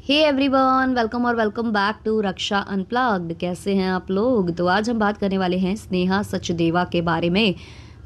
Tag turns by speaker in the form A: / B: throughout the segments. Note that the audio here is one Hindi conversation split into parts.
A: Hey everyone, welcome back to Raksha unplugged. कैसे हैं आप लोग? तो आज हम बात करने वाले हैं स्नेहा सचदेवा के बारे में।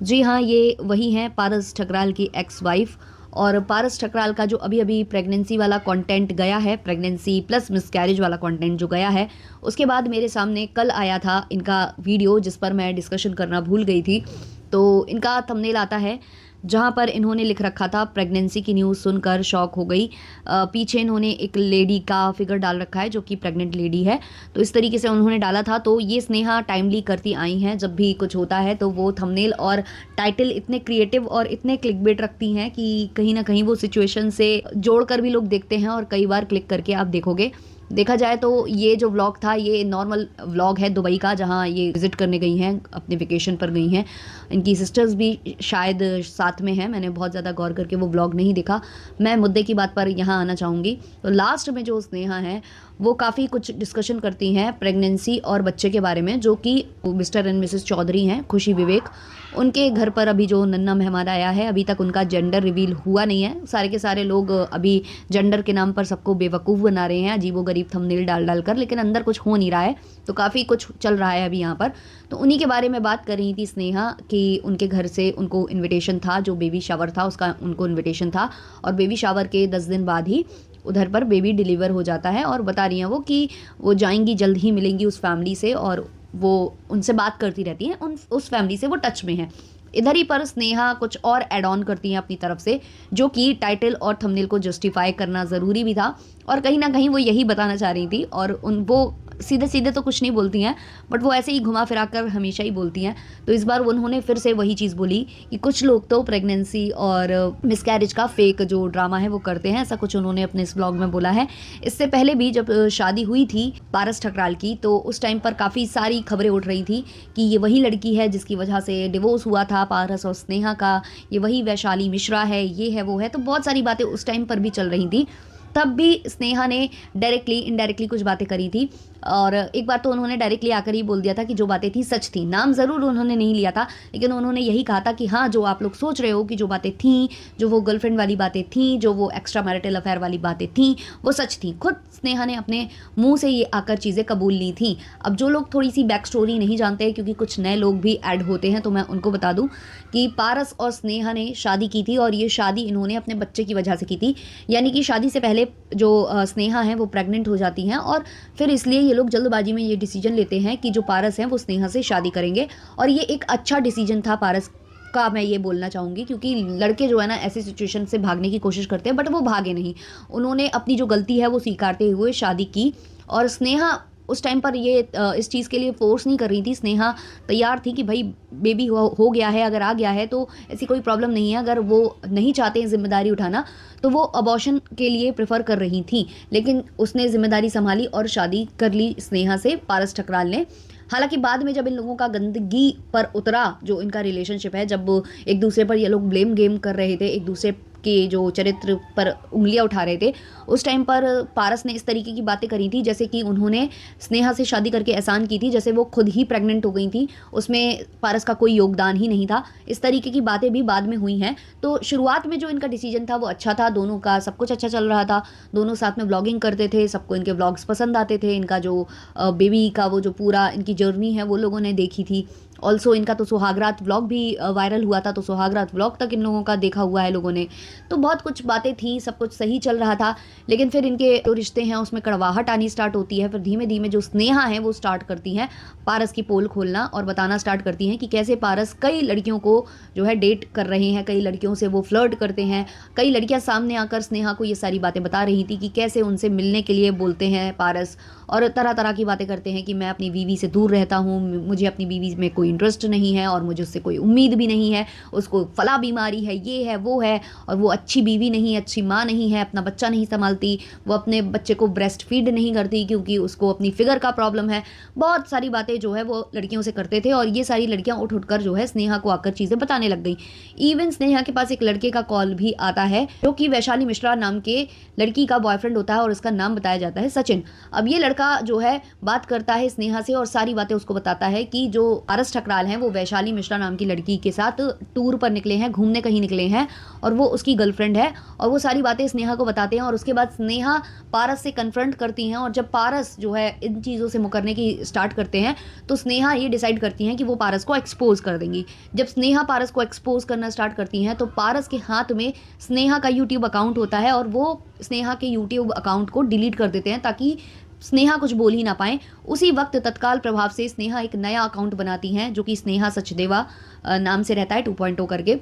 A: जी हाँ, ये वही हैं पारस ठकराल की एक्स वाइफ। और पारस ठकराल का जो अभी अभी प्रेगनेंसी वाला कंटेंट गया है, प्रेगनेंसी प्लस मिसकैरेज वाला कंटेंट जो गया है, उसके बाद मेरे सामने कल आया था इनका वीडियो जिस पर मैं डिस्कशन करना भूल गई थी। तो इनका थंबनेल आता है जहाँ पर इन्होंने लिख रखा था प्रेगनेंसी की न्यूज़ सुनकर शॉक हो गई। पीछे इन्होंने एक लेडी का फिगर डाल रखा है जो कि प्रेग्नेंट लेडी है। तो इस तरीके से उन्होंने डाला था। तो ये स्नेहा टाइमली करती आई हैं, जब भी कुछ होता है तो वो थंबनेल और टाइटल इतने क्रिएटिव और इतने क्लिकबेट रखती हैं कि कहीं ना कहीं वो सिचुएशन से जोड़कर भी लोग देखते हैं। और कई बार क्लिक करके आप देखोगे, देखा जाए तो ये जो व्लॉग था ये नॉर्मल व्लॉग है दुबई का, जहाँ ये विज़िट करने गई हैं, अपने वेकेशन पर गई हैं। इनकी सिस्टर्स भी शायद साथ में हैं। मैंने बहुत ज़्यादा गौर करके वो व्लॉग नहीं देखा। मैं मुद्दे की बात पर यहाँ आना चाहूँगी। तो लास्ट में जो स्नेहा हैं वो काफ़ी कुछ डिस्कशन करती हैं प्रेगनेंसी और बच्चे के बारे में, जो कि मिस्टर एंड मिसेस चौधरी हैं, खुशी विवेक। उनके घर पर अभी जो नन्ना मेहमान आया है, अभी तक उनका जेंडर रिवील हुआ नहीं है। सारे के सारे लोग अभी जेंडर के नाम पर सबको बेवकूफ़ बना रहे हैं, अजीबोगरीब थंबनेल डाल डाल कर, लेकिन अंदर कुछ हो नहीं रहा है। तो काफ़ी कुछ चल रहा है अभी यहाँ पर। तो उन्हीं के बारे में बात कर रही थी स्नेहा कि उनके घर से उनको इनविटेशन था, जो बेबी शावर था उसका उनको इनविटेशन था। और बेबी शावर के 10 दिन बाद ही उधर पर बेबी डिलीवर हो जाता है। और बता रही हैं वो कि वो जाएंगी, जल्द ही मिलेंगी उस फैमिली से, और वो उनसे बात करती रहती हैं, उस फैमिली से वो टच में हैं। इधर ही पर स्नेहा कुछ और ऐड ऑन करती हैं अपनी तरफ से, जो कि टाइटल और थंबनेल को जस्टिफाई करना ज़रूरी भी था। और कहीं ना कहीं वो यही बताना चाह रही थी। और वो सीधे सीधे तो कुछ नहीं बोलती हैं, बट वो ऐसे ही घुमा फिरा कर हमेशा ही बोलती हैं। तो इस बार उन्होंने फिर से वही चीज़ बोली कि कुछ लोग तो प्रेगनेंसी और मिसकैरेज का फेक जो ड्रामा है वो करते हैं। ऐसा कुछ उन्होंने अपने इस ब्लॉग में बोला है। इससे पहले भी जब शादी हुई थी पारस ठकराल की, तो उस टाइम पर काफ़ी सारी खबरें उठ रही थी कि ये वही लड़की है जिसकी वजह से डिवोर्स हुआ था पारस और स्नेहा का, ये वही वैशाली मिश्रा है, ये है वो है। तो बहुत सारी बातें उस टाइम पर भी चल रही थी। तब भी स्नेहा ने डायरेक्टली इनडायरेक्टली कुछ बातें करी थी। और एक बार तो उन्होंने डायरेक्टली आकर ही बोल दिया था कि जो बातें थी सच थी। नाम ज़रूर उन्होंने नहीं लिया था, लेकिन उन्होंने यही कहा था कि हाँ, जो आप लोग सोच रहे हो कि जो बातें थीं, जो वो गर्लफ्रेंड वाली बातें थीं, जो वो एक्स्ट्रा मैरिटल अफेयर वाली बातें थीं, वो सच थी। खुद स्नेहा ने अपने मुंह से ये आकर चीज़ें कबूल ली थी। अब जो लोग थोड़ी सी बैक स्टोरी नहीं जानते, क्योंकि कुछ नए लोग भी ऐड होते हैं, तो मैं उनको बता दूं कि पारस और स्नेहा ने शादी की थी, और ये शादी इन्होंने अपने बच्चे की वजह से की थी। यानी कि शादी से पहले जो स्नेहा हैं वो प्रेग्नेंट हो जाती हैं, और फिर इसलिए ये लोग जल्दबाजी में ये डिसीजन लेते हैं कि जो पारस हैं वो स्नेहा से शादी करेंगे। और ये एक अच्छा डिसीजन था पारस का, मैं ये बोलना चाहूँगी, क्योंकि लड़के जो है ना ऐसी सिचुएशन से भागने की कोशिश करते हैं, बट वो भागे नहीं। उन्होंने अपनी जो गलती है वो स्वीकारते हुए शादी की। और स्नेहा उस टाइम पर ये इस चीज़ के लिए फोर्स नहीं कर रही थी। स्नेहा तैयार थी कि भाई बेबी हो गया है, अगर आ गया है तो ऐसी कोई प्रॉब्लम नहीं है। अगर वो नहीं चाहते हैं जिम्मेदारी उठाना, तो वो अबॉर्शन के लिए प्रेफर कर रही थी। लेकिन उसने जिम्मेदारी संभाली और शादी कर ली स्नेहा से, पारस ठकराल ने। हालांकि बाद में जब इन लोगों का गंदगी पर उतरा, जो इनका रिलेशनशिप है, जब एक दूसरे पर ये लोग ब्लेम गेम कर रहे थे, एक दूसरे के जो चरित्र पर उंगलियां उठा रहे थे, उस टाइम पर पारस ने इस तरीके की बातें करी थी जैसे कि उन्होंने स्नेहा से शादी करके एहसान की थी, जैसे वो खुद ही प्रेग्नेंट हो गई थी, उसमें पारस का कोई योगदान ही नहीं था। इस तरीके की बातें भी बाद में हुई हैं। तो शुरुआत में जो इनका डिसीजन था वो अच्छा था, दोनों का सब कुछ अच्छा चल रहा था, दोनों साथ में व्लॉगिंग करते थे, सबको इनके व्लॉग्स पसंद आते थे। इनका जो बेबी का वो जो पूरा इनकी जर्नी है वो लोगों ने देखी थी। ऑल्सो इनका तो सुहागरात व्लॉग भी वायरल हुआ था, तो सुहागरात व्लॉग तक इन लोगों का देखा हुआ है लोगों ने। तो बहुत कुछ बातें थी, सब कुछ सही चल रहा था। लेकिन फिर इनके जो रिश्ते हैं उसमें कड़वाहट आनी स्टार्ट होती है। फिर धीमे धीमे जो स्नेहा है वो स्टार्ट करती हैं पारस की पोल खोलना और बताना स्टार्ट करती हैं कि कैसे पारस कई लड़कियों को जो है डेट कर रहे हैं, कई लड़कियों से वो फ्लर्ट करते हैं। कई लड़कियां सामने आकर स्नेहा को ये सारी बातें बता रही थी कि कैसे उनसे मिलने के लिए बोलते हैं पारस, और तरह तरह की बातें करते हैं कि मैं अपनी बीवी से दूर रहता हूँ, मुझे अपनी बीवी में कोई इंटरेस्ट नहीं है और मुझे उससे कोई उम्मीद भी नहीं है, उसको फला बीमारी है, ये है वो है, और वो अच्छी बीवी नहीं, अच्छी माँ नहीं है, अपना बच्चा नहीं संभालती, वो अपने बच्चे को ब्रेस्ट फीड नहीं करती क्योंकि उसको अपनी फिगर का प्रॉब्लम है। बहुत सारी बातें जो है वो लड़कियों से करते थे, और ये सारी लड़कियां उठ उठकर जो है स्नेहा को आकर चीज़ें बताने लग गई। इवन स्नेहा के पास एक लड़के का कॉल भी आता है जो कि वैशाली मिश्रा नाम के लड़की का बॉयफ्रेंड होता है, और उसका नाम बताया जाता है सचिन। अब ये लड़का जो है बात करता है स्नेहा से और सारी बातें उसको बताता है कि जो पारस ठकराल हैं वो वैशाली मिश्रा नाम की लड़की के साथ टूर पर निकले हैं, घूमने कहीं निकले हैं, और वो उसकी गर्लफ्रेंड है, और वो सारी बातें स्नेहा को बताते हैं। और उसके बाद स्नेहा पारस से कन्फ्रंट करती हैं, और जब पारस जो है इन चीज़ों से मुकरने की स्टार्ट करते हैं तो स्नेहा ये डिसाइड करती हैं कि वो पारस को एक्सपोज कर देंगी। जब स्नेहा पारस को एक्सपोज करना स्टार्ट करती हैं तो पारस के हाथ में स्नेहा का यूट्यूब अकाउंट होता है, और वो स्नेहा के यूट्यूब अकाउंट को डिलीट कर देते हैं ताकि स्नेहा कुछ बोल ही ना पाए। उसी वक्त तत्काल प्रभाव से स्नेहा एक नया अकाउंट बनाती हैं जो कि स्नेहा सचदेवा नाम से रहता है 2.0 करके,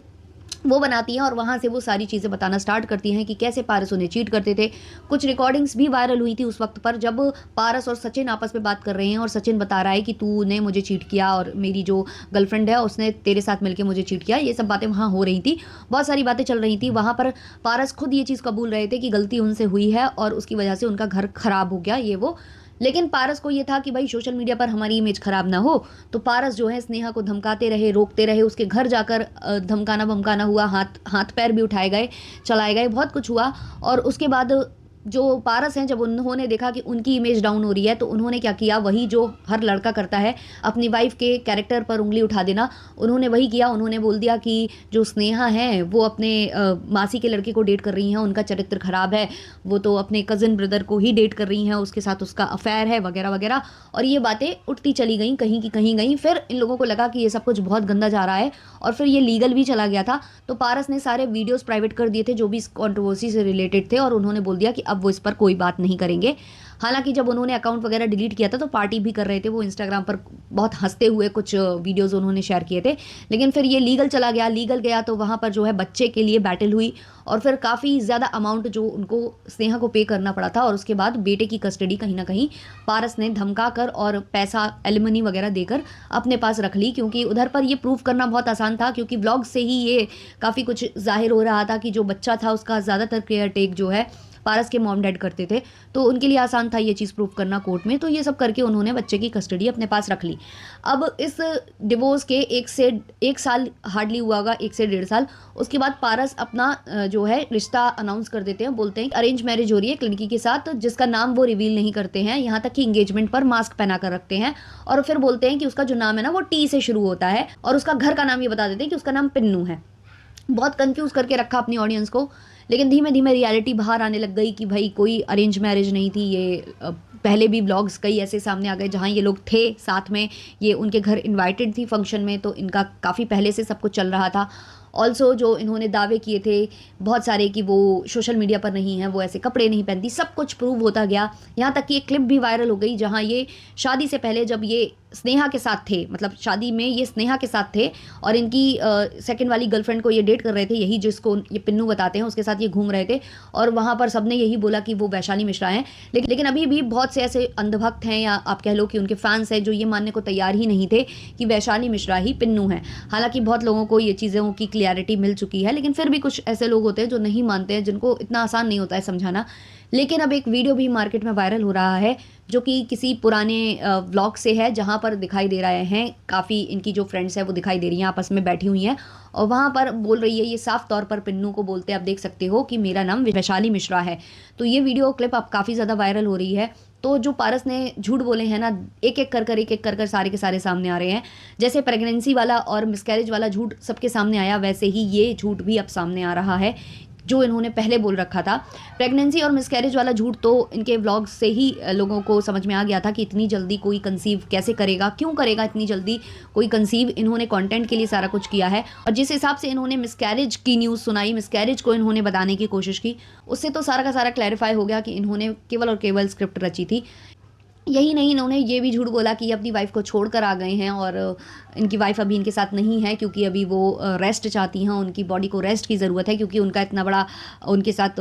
A: वो बनाती हैं, और वहाँ से वो सारी चीज़ें बताना स्टार्ट करती हैं कि कैसे पारस उन्हें चीट करते थे। कुछ रिकॉर्डिंग्स भी वायरल हुई थी उस वक्त पर जब पारस और सचिन आपस में बात कर रहे हैं, और सचिन बता रहा है कि तूने मुझे चीट किया और मेरी जो गर्लफ्रेंड है उसने तेरे साथ मिलकर मुझे चीट किया। ये सब बातें वहाँ हो रही थी, बहुत सारी बातें चल रही थी। वहाँ पर पारस खुद ये चीज़ कबूल रहे थे कि गलती उनसे हुई है और उसकी वजह से उनका घर खराब हो गया, ये वो। लेकिन पारस को ये था कि भाई सोशल मीडिया पर हमारी इमेज खराब ना हो, तो पारस जो है स्नेहा को धमकाते रहे, रोकते रहे, उसके घर जाकर धमकाना बमकाना हुआ, हाथ पैर भी उठाए गए, चलाए गए, बहुत कुछ हुआ। और उसके बाद जो पारस हैं, जब उन्होंने देखा कि उनकी इमेज डाउन हो रही है तो उन्होंने क्या किया, वही जो हर लड़का करता है, अपनी वाइफ के कैरेक्टर पर उंगली उठा देना। उन्होंने वही किया, उन्होंने बोल दिया कि जो स्नेहा है वो अपने मासी के लड़के को डेट कर रही हैं, उनका चरित्र खराब है, वो तो अपने कज़न ब्रदर को ही डेट कर रही हैं, उसके साथ उसका अफेयर है, वगैरह वगैरह। और ये बातें उठती चली गई, कहीं की कहीं गई। फिर इन लोगों को लगा कि ये सब कुछ बहुत गंदा जा रहा है, और फिर ये लीगल भी चला गया था। तो पारस ने सारे वीडियोज़ प्राइवेट कर दिए थे जो भी इस कॉन्ट्रोवर्सी से रिलेटेड थे, और उन्होंने बोल दिया कि अब वो इस पर कोई बात नहीं करेंगे। हालांकि जब उन्होंने अकाउंट वगैरह डिलीट किया था तो पार्टी भी कर रहे थे वो, इंस्टाग्राम पर बहुत हंसते हुए कुछ वीडियोस उन्होंने शेयर किए थे। लेकिन फिर ये लीगल चला गया, लीगल गया तो वहाँ पर जो है बच्चे के लिए बैटल हुई, और फिर काफ़ी ज़्यादा अमाउंट जो उनको स्नेहा को पे करना पड़ा था। और उसके बाद बेटे की कस्टडी कहीं ना कहीं पारस ने धमका कर और पैसा एलिमनी वगैरह देकर अपने पास रख ली, क्योंकि उधर पर ये प्रूव करना बहुत आसान था, क्योंकि व्लॉग से ही ये काफ़ी कुछ जाहिर हो रहा था कि जो बच्चा था उसका ज़्यादातर केयर टेक जो है पारस के मॉम डैड करते थे, तो उनके लिए आसान था ये चीज़ प्रूव करना कोर्ट में। तो ये सब करके उन्होंने बच्चे की कस्टडी अपने पास रख ली। अब इस डिवोर्स के एक साल हार्डली हुआ होगा, 1 से 1.5 साल, उसके बाद पारस अपना जो है रिश्ता अनाउंस कर देते हैं। बोलते हैं कि अरेंज मैरिज हो रही है एक लड़की के साथ, जिसका नाम वो रिवील नहीं करते हैं, यहाँ तक कि इंगेजमेंट पर मास्क पहना कर रखते हैं। और फिर बोलते हैं कि उसका जो नाम है ना वो टी से शुरू होता है, और उसका घर का नाम ये बता देते हैं कि उसका नाम पिन्नू है। बहुत कंफ्यूज करके रखा अपनी ऑडियंस को। लेकिन धीमे धीमे रियलिटी बाहर आने लग गई कि भाई कोई अरेंज मैरिज नहीं थी ये। पहले भी ब्लॉग्स कई ऐसे सामने आ गए जहाँ ये लोग थे साथ में, ये उनके घर इनवाइटेड थी फंक्शन में, तो इनका काफ़ी पहले से सब कुछ चल रहा था। ऑल्सो जो इन्होंने दावे किए थे बहुत सारे कि वो सोशल मीडिया पर नहीं है, वो ऐसे कपड़े नहीं पहनती, सब कुछ प्रूव होता गया। यहाँ तक कि एक क्लिप भी वायरल हो गई जहाँ ये शादी से पहले जब ये स्नेहा के साथ थे, मतलब शादी में ये स्नेहा के साथ थे और इनकी सेकंड वाली गर्लफ्रेंड को ये डेट कर रहे थे, यही जिसको ये पिन्नू बताते हैं, उसके साथ ये घूम रहे थे। और वहाँ पर सबने यही बोला कि वो वैशाली मिश्रा हैं। लेकिन अभी भी बहुत से ऐसे अंधभक्त हैं, या आप कह लो कि उनके फैंस हैं, जो ये मानने को तैयार ही नहीं थे कि वैशाली मिश्रा ही पिन्नू हैं। हालांकि बहुत लोगों को ये चीज़ों की क्लियरिटी मिल चुकी है, लेकिन फिर भी कुछ ऐसे लोग होते हैं जो नहीं मानते हैं, जिनको इतना आसान नहीं होता है समझाना। लेकिन अब एक वीडियो भी मार्केट में वायरल हो रहा है जो कि किसी पुराने व्लॉग से है, जहां पर दिखाई दे रहे हैं काफ़ी इनकी जो फ्रेंड्स है वो दिखाई दे रही हैं, आपस में बैठी हुई हैं, और वहां पर बोल रही है, ये साफ तौर पर पिन्नू को बोलते हैं, आप देख सकते हो कि मेरा नाम वैशाली मिश्रा है। तो ये वीडियो क्लिप अब काफ़ी ज़्यादा वायरल हो रही है। तो जो पारस ने झूठ बोले हैं ना, एक एक कर सारे के सारे सामने आ रहे हैं। जैसे प्रेगनेंसी वाला और मिसकैरेज वाला झूठ सबके सामने आया, वैसे ही ये झूठ भी अब सामने आ रहा है जो इन्होंने पहले बोल रखा था। प्रेगनेंसी और मिसकैरेज वाला झूठ तो इनके व्लॉग से ही लोगों को समझ में आ गया था कि इतनी जल्दी कोई कंसीव कैसे करेगा, क्यों करेगा इतनी जल्दी कोई कंसीव। इन्होंने कंटेंट के लिए सारा कुछ किया है, और जिस हिसाब से इन्होंने मिसकैरेज की न्यूज़ सुनाई, मिसकैरेज को इन्होंने बताने की कोशिश की, उससे तो सारा का सारा क्लैरिफाई हो गया कि इन्होंने केवल और केवल स्क्रिप्ट रची थी। यही नहीं, इन्होंने ये भी झूठ बोला कि ये अपनी वाइफ को छोड़कर आ गए हैं, और इनकी वाइफ अभी इनके साथ नहीं है क्योंकि अभी वो रेस्ट चाहती हैं, उनकी बॉडी को रेस्ट की ज़रूरत है, क्योंकि उनका इतना बड़ा उनके साथ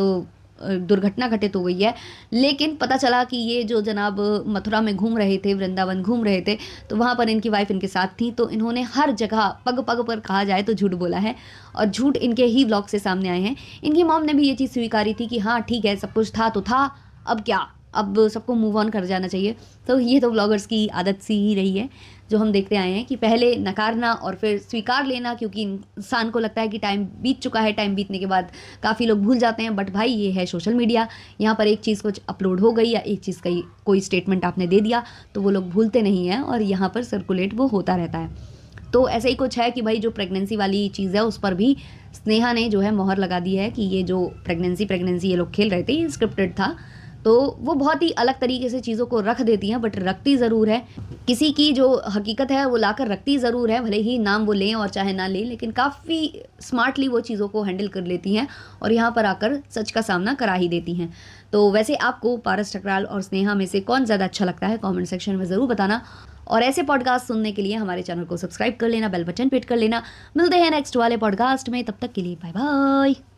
A: दुर्घटना घटित हो गई है। लेकिन पता चला कि ये जो जनाब मथुरा में घूम रहे थे, वृंदावन घूम रहे थे, तो वहाँ पर इनकी वाइफ इनके साथ थी। तो इन्होंने हर जगह पग पग पर कहा जाए तो झूठ बोला है, और झूठ इनके ही व्लॉग से सामने आए हैं। इनकी मॉम ने भी ये चीज़ स्वीकारी थी कि हाँ ठीक है, सब कुछ था तो था, अब क्या, अब सबको मूव ऑन कर जाना चाहिए। तो ये तो व्लॉगर्स की आदत सी ही रही है जो हम देखते आए हैं कि पहले नकारना और फिर स्वीकार लेना, क्योंकि इंसान को लगता है कि टाइम बीत चुका है, टाइम बीतने के बाद काफ़ी लोग भूल जाते हैं। बट भाई ये है सोशल मीडिया, यहाँ पर एक चीज़ कुछ अपलोड हो गई या एक चीज़ कोई स्टेटमेंट आपने दे दिया तो वो लोग भूलते नहीं हैं, और यहाँ पर सर्कुलेट वो होता रहता है। तो ऐसे ही कुछ है कि भाई जो प्रेगनेंसी वाली चीज़ है उस पर भी स्नेहा ने जो है मोहर लगा दी है कि ये जो प्रेगनेंसी ये लोग खेल रहे थे ये स्क्रिप्टेड था। तो वो बहुत ही अलग तरीके से चीज़ों को रख देती हैं, बट रखती ज़रूर है। किसी की जो हकीकत है वो लाकर रखती ज़रूर है, भले ही नाम वो लें और चाहे ना लें, लेकिन काफ़ी स्मार्टली वो चीज़ों को हैंडल कर लेती हैं और यहाँ पर आकर सच का सामना करा ही देती हैं। तो वैसे आपको पारस ठकराल और स्नेहा में से कौन ज़्यादा अच्छा लगता है, कमेंट सेक्शन में ज़रूर बताना। और ऐसे पॉडकास्ट सुनने के लिए हमारे चैनल को सब्सक्राइब कर लेना, बेल बटन पे हिट कर लेना। मिलते हैं नेक्स्ट वाले पॉडकास्ट में, तब तक के लिए बाय बाय।